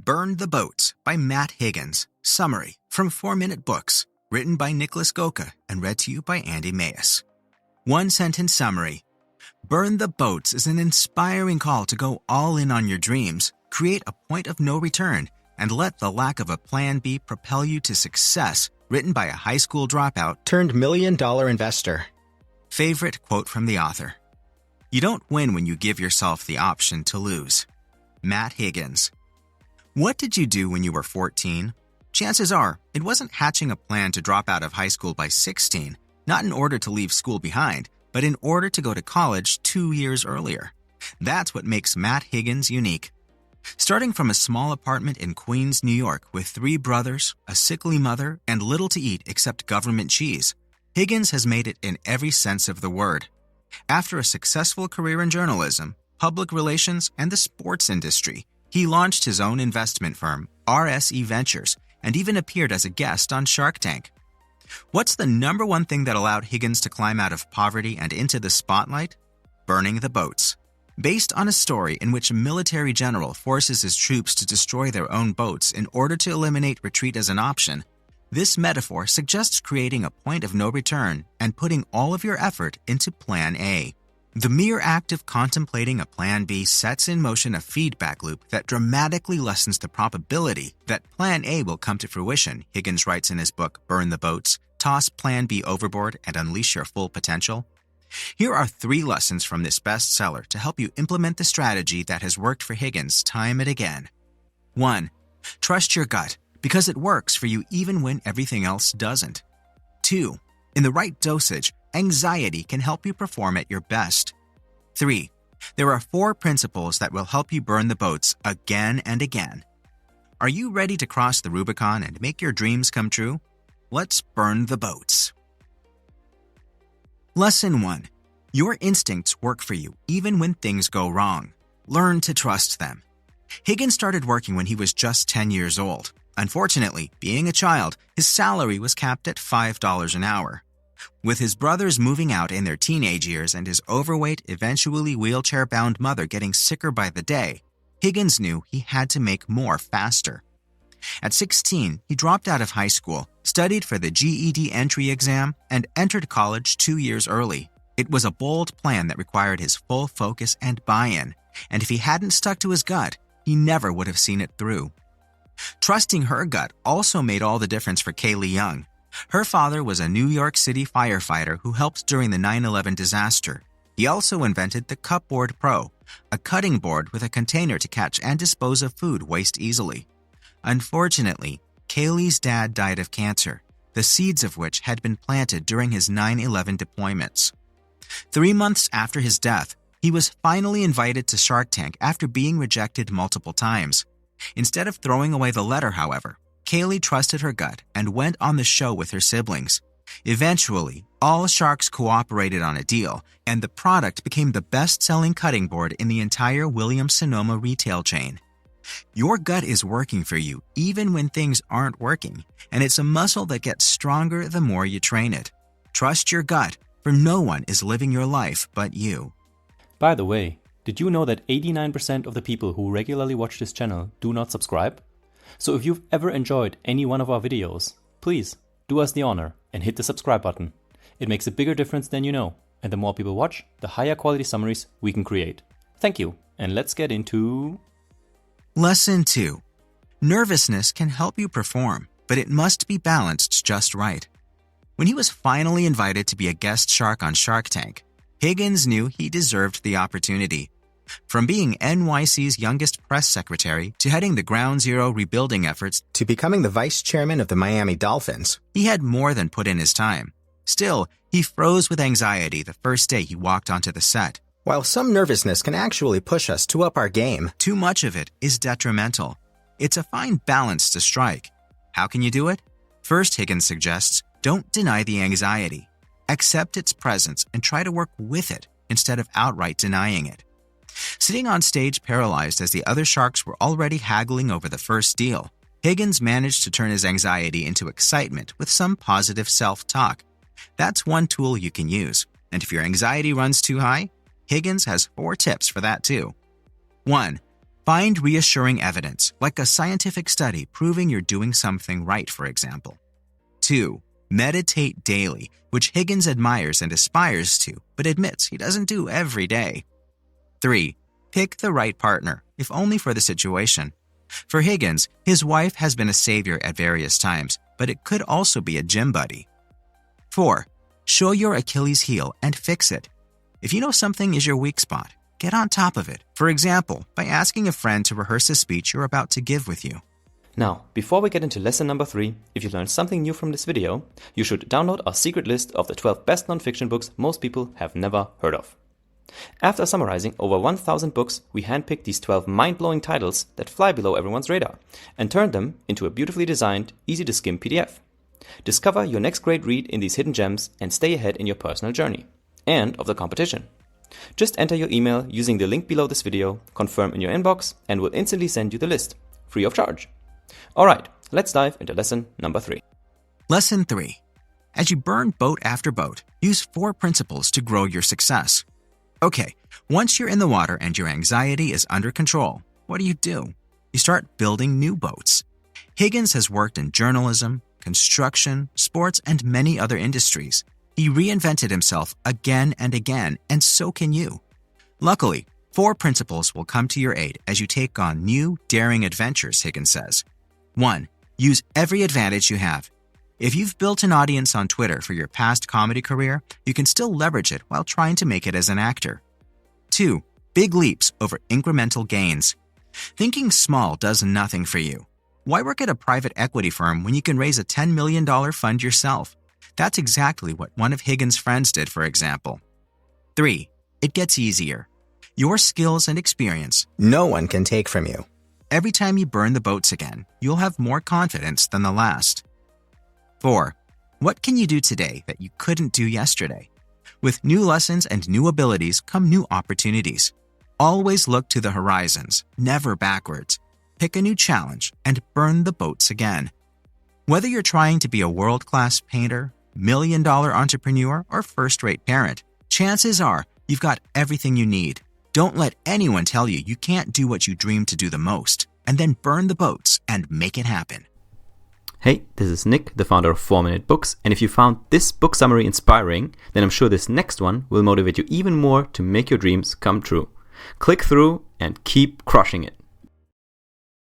Burn the Boats by Matt Higgins. Summary from 4 Minute Books. Written by Nicholas Goka and read to you by Andy Mayes. One-sentence summary. Burn the Boats is an inspiring call to go all in on your dreams, create a point of no return, and let the lack of a plan B propel you to success. Written by a high school dropout turned $1 million investor. Favorite quote from the author. You don't win when you give yourself the option to lose. Matt Higgins. What did you do when you were 14? Chances are, it wasn't hatching a plan to drop out of high school by 16, not in order to leave school behind, but in order to go to college 2 years earlier. That's what makes Matt Higgins unique. Starting from a small apartment in Queens, New York, with 3 brothers, a sickly mother, and little to eat except government cheese, Higgins has made it in every sense of the word. After a successful career in journalism, public relations, and the sports industry, he launched his own investment firm, RSE Ventures, and even appeared as a guest on Shark Tank. What's the number one thing that allowed Higgins to climb out of poverty and into the spotlight? Burning the boats. Based on a story in which a military general forces his troops to destroy their own boats in order to eliminate retreat as an option, this metaphor suggests creating a point of no return and putting all of your effort into Plan A. The mere act of contemplating a Plan B sets in motion a feedback loop that dramatically lessens the probability that Plan A will come to fruition, Higgins writes in his book, Burn the Boats, Toss Plan B Overboard and Unleash Your Full Potential. Here are 3 lessons from this bestseller to help you implement the strategy that has worked for Higgins time and again. 1. Trust your gut, because it works for you even when everything else doesn't. 2. In the right dosage, anxiety can help you perform at your best. 3. There are 4 principles that will help you burn the boats again and again. Are you ready to cross the Rubicon and make your dreams come true? Let's burn the boats. Lesson 1. Your instincts work for you even when things go wrong. Learn to trust them. Higgins started working when he was just 10 years old. Unfortunately, being a child, his salary was capped at $5 an hour. With his brothers moving out in their teenage years and his overweight, eventually wheelchair-bound mother getting sicker by the day, Higgins knew he had to make more faster. At 16, he dropped out of high school, studied for the GED entry exam, and entered college 2 years early. It was a bold plan that required his full focus and buy-in, and if he hadn't stuck to his gut, he never would have seen it through. Trusting her gut also made all the difference for Kaylee Young. Her father was a New York City firefighter who helped during the 9/11 disaster. He also invented the Cupboard Pro, a cutting board with a container to catch and dispose of food waste easily. Unfortunately, Kaylee's dad died of cancer, the seeds of which had been planted during his 9/11 deployments. 3 months after his death, he was finally invited to Shark Tank after being rejected multiple times. Instead of throwing away the letter, however, Kaylee trusted her gut and went on the show with her siblings. Eventually, all sharks cooperated on a deal, and the product became the best-selling cutting board in the entire Williams-Sonoma retail chain. Your gut is working for you even when things aren't working, and it's a muscle that gets stronger the more you train it. Trust your gut, for no one is living your life but you. By the way, did you know that 89% of the people who regularly watch this channel do not subscribe? So if you've ever enjoyed any one of our videos, please do us the honor and hit the subscribe button. It makes a bigger difference than you know, and the more people watch, the higher quality summaries we can create. Thank you, and let's get into... Lesson 2. Nervousness can help you perform, but it must be balanced just right. When he was finally invited to be a guest shark on Shark Tank, Higgins knew he deserved the opportunity. From being NYC's youngest press secretary to heading the Ground Zero rebuilding efforts to becoming the vice chairman of the Miami Dolphins, he had more than put in his time. Still, he froze with anxiety the first day he walked onto the set. While some nervousness can actually push us to up our game, too much of it is detrimental. It's a fine balance to strike. How can you do it? First, Higgins suggests, don't deny the anxiety. Accept its presence and try to work with it instead of outright denying it. Sitting on stage paralyzed as the other sharks were already haggling over the first deal, Higgins managed to turn his anxiety into excitement with some positive self-talk. That's one tool you can use, and if your anxiety runs too high, Higgins has 4 tips for that too. 1. Find reassuring evidence, like a scientific study proving you're doing something right, for example. 2. Meditate daily, which Higgins admires and aspires to, but admits he doesn't do every day. 3. Pick the right partner, if only for the situation. For Higgins, his wife has been a savior at various times, but it could also be a gym buddy. 4. Show your Achilles heel and fix it. If you know something is your weak spot, get on top of it. For example, by asking a friend to rehearse a speech you're about to give with you. Now, before we get into lesson number 3, if you learned something new from this video, you should download our secret list of the 12 best non-fiction books most people have never heard of. After summarizing over 1,000 books, we handpicked these 12 mind-blowing titles that fly below everyone's radar and turned them into a beautifully designed, easy-to-skim PDF. Discover your next great read in these hidden gems and stay ahead in your personal journey and of the competition. Just enter your email using the link below this video, confirm in your inbox, and we'll instantly send you the list, free of charge. Alright, let's dive into lesson number 3. Lesson 3. As you burn boat after boat, use 4 principles to grow your success. Okay, once you're in the water and your anxiety is under control, what do? You start building new boats. Higgins has worked in journalism, construction, sports, and many other industries. He reinvented himself again and again, and so can you. Luckily, 4 principles will come to your aid as you take on new, daring adventures, Higgins says. 1. Use every advantage you have. If you've built an audience on Twitter for your past comedy career, you can still leverage it while trying to make it as an actor. 2. Big leaps over incremental gains. Thinking small does nothing for you. Why work at a private equity firm when you can raise a $10 million fund yourself? That's exactly what one of Higgins' friends did, for example. 3. It gets easier. Your skills and experience, no one can take from you. Every time you burn the boats again, you'll have more confidence than the last. 4. What can you do today that you couldn't do yesterday? With new lessons and new abilities come new opportunities. Always look to the horizons, never backwards. Pick a new challenge and burn the boats again. Whether you're trying to be a world-class painter, million-dollar entrepreneur, or first-rate parent, chances are you've got everything you need. Don't let anyone tell you you can't do what you dream to do the most, and then burn the boats and make it happen. Hey, this is Nick, the founder of 4-Minute Books, and if you found this book summary inspiring, then I'm sure this next one will motivate you even more to make your dreams come true. Click through and keep crushing it.